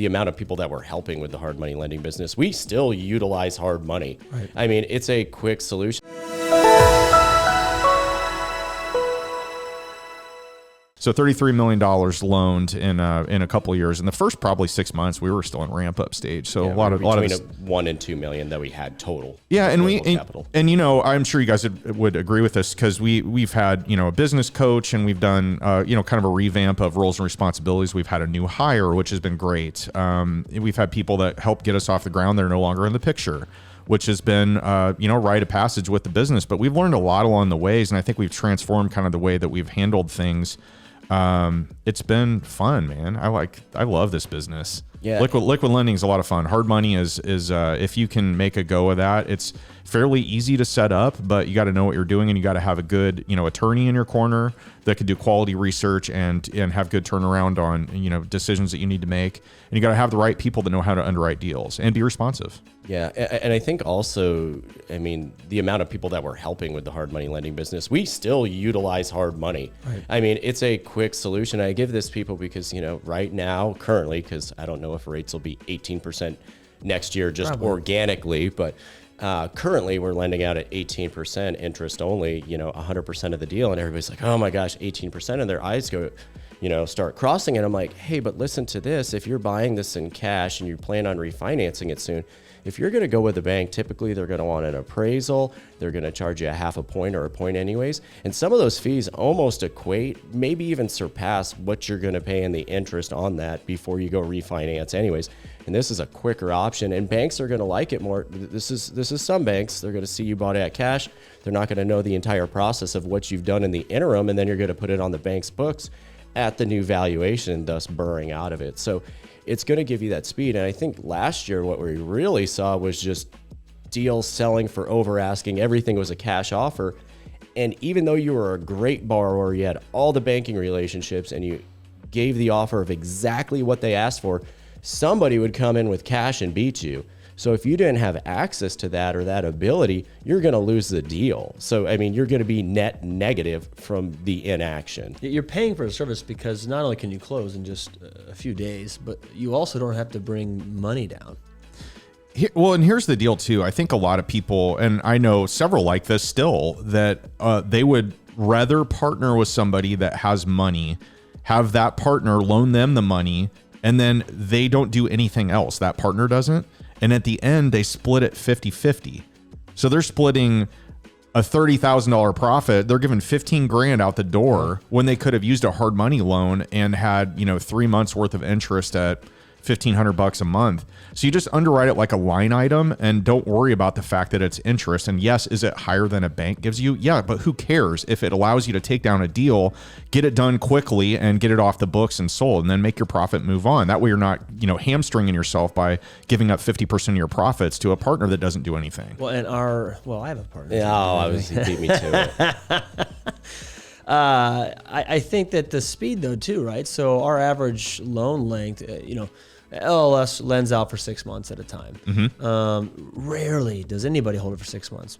the amount of people that we're helping with the hard money lending business, we still utilize hard money. Right. I mean, it's a quick solution. So $33 million loaned in a couple of years. In the first probably 6 months, we were still in ramp up stage. So Yeah, a lot of between 1 and 2 million that we had total. Yeah, and capital. and you know, I'm sure you guys would agree with this because we've had, you know, a business coach, and we've done you know, kind of a revamp of roles and responsibilities. We've had a new hire, which has been great. We've had people that help get us off the ground that are no longer in the picture, which has been you know, rite of passage with the business. But we've learned a lot along the ways, and I think we've transformed kind of the way that we've handled things. It's been fun, man. I love this business. Yeah. Liquid lending is a lot of fun. Hard money is if you can make a go of that, it's fairly easy to set up, but you got to know what you're doing, and you got to have a good, you know, attorney in your corner that could do quality research and have good turnaround on, you know, decisions that you need to make. And you got to have the right people that know how to underwrite deals and be responsive. Yeah, and I think also, I mean, the amount of people that we're helping with the hard money lending business, we still utilize hard money. Right. I mean, it's a quick solution. I give this people because, you know, right now, currently, because I don't know if rates will be 18% next year just Probably. organically, but currently we're lending out at 18% interest only, you know, 100% of the deal. And everybody's like, oh my gosh, 18%. And their eyes go, you know, start crossing. And I'm like, hey, but listen to this. If you're buying this in cash and you plan on refinancing it soon, if you're going to go with the bank, typically they're going to want an appraisal. They're going to charge you a half a point or a point anyways. And some of those fees almost equate, maybe even surpass what you're going to pay in the interest on that before you go refinance anyways. And this is a quicker option, and banks are going to like it more. This is some banks. They're going to see you bought it at cash. They're not going to know the entire process of what you've done in the interim, and then you're going to put it on the bank's books at the new valuation, thus burring out of it. So it's going to give you that speed. And I think last year what we really saw was just deals selling for over asking. Everything was a cash offer. And even though you were a great borrower, you had all the banking relationships, and you gave the offer of exactly what they asked for, somebody would come in with cash and beat you. So if you didn't have access to that or that ability, you're going to lose the deal. So, I mean, you're going to be net negative from the inaction. You're paying for a service because not only can you close in just a few days, but you also don't have to bring money down. Well, and here's the deal too. I think a lot of people, and I know several like this still, that they would rather partner with somebody that has money, have that partner loan them the money, and then they don't do anything else. That partner doesn't. And at the end, they split it 50-50. So they're splitting a $30,000 profit. They're giving 15 grand out the door when they could have used a hard money loan and had, you know, 3 months worth of interest at $1,500 a month. So you just underwrite it like a line item and don't worry about the fact that it's interest. And yes, is it higher than a bank gives you? Yeah, but who cares if it allows you to take down a deal, get it done quickly and get it off the books and sold, and then make your profit move on. That way you're not, you know, hamstringing yourself by giving up 50% of your profits to a partner that doesn't do anything. Well, and I have a partner. Yeah, he beat me to it. I think that the speed though too, right? So our average loan length, you know, LLS lends out for 6 months at a time. Mm-hmm. Rarely does anybody hold it for 6 months.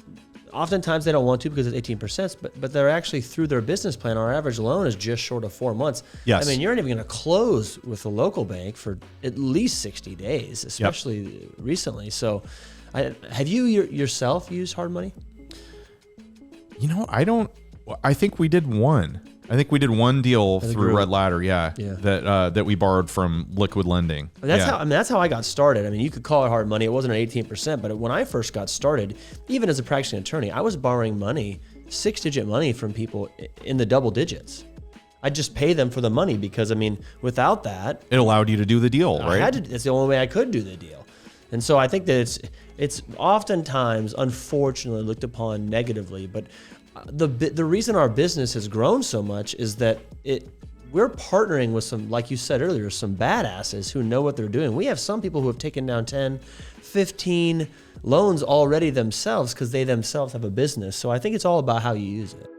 Oftentimes they don't want to because it's 18%, but they're actually through their business plan. Our average loan is just short of 4 months. Yes. I mean, you're not even going to close with a local bank for at least 60 days, especially recently. So have you yourself used hard money? You know, I think we did one. I think we did one deal through Red Ladder, that we borrowed from Liquid Lending. That's how I got started. I mean, you could call it hard money. It wasn't an 18%, but when I first got started, even as a practicing attorney, I was borrowing money, 6-digit money from people in the double digits. I just pay them for the money because, I mean, without that, it allowed you to do the deal, right? It's the only way I could do the deal. And so I think that it's oftentimes, unfortunately, looked upon negatively, but the reason our business has grown so much is that we're partnering with some, like you said earlier, some badasses who know what they're doing. We have some people who have taken down 10, 15 loans already themselves because they themselves have a business. So I think it's all about how you use it.